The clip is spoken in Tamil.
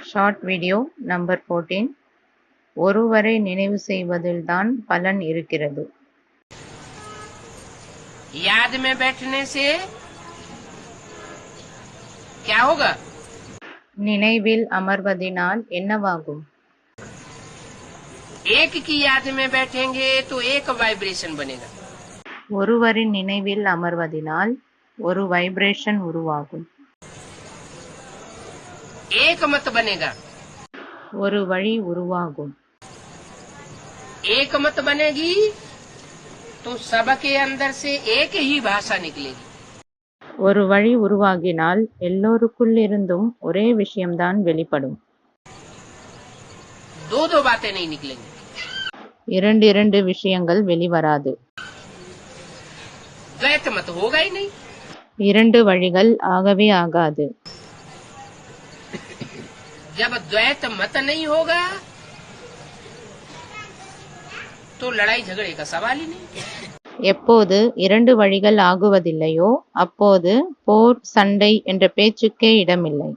Short video number 14. ஒருவரை நினைவு செய்வதில்தான் பலன் இருக்கிறது. याद में बैठने से क्या होगा? நினைவில் அமர்வதினால் என்னவாகும்? एक की याद में बैठेंगे तो एक वाइब्रेशन बनेगा. ஒருவரின் நினைவில் அமர்வதினால் ஒரு வைப்ரேஷன் உருவாகும். एक मत बनेगा. ஒரு வழி உருவாகும். एक मत बनेगी तो सबके अंदर से एक ही भाषा निकलेगी. ஒரு வழி உருவாகினால் எல்லோருக்குள்ளிருந்தும் ஒரே விஷயம்தான் வெளிப்படும். दो दो बातें नहीं निकलेंगी. இரண்டு விஷயங்கள் வெளிவராது. द्वैत मत होगा ही नहीं. இரண்டு வழிகள் ஆகவே ஆகாது. जब द्वैत मत नहीं होगा तो लड़ाई झगड़े का सवाल ही नहीं. எப்போது இரண்டு வழிகள் ஆகுவதில்லையோ அப்போது போர், சண்டை என்ற பேச்சுக்கே இடமில்லை.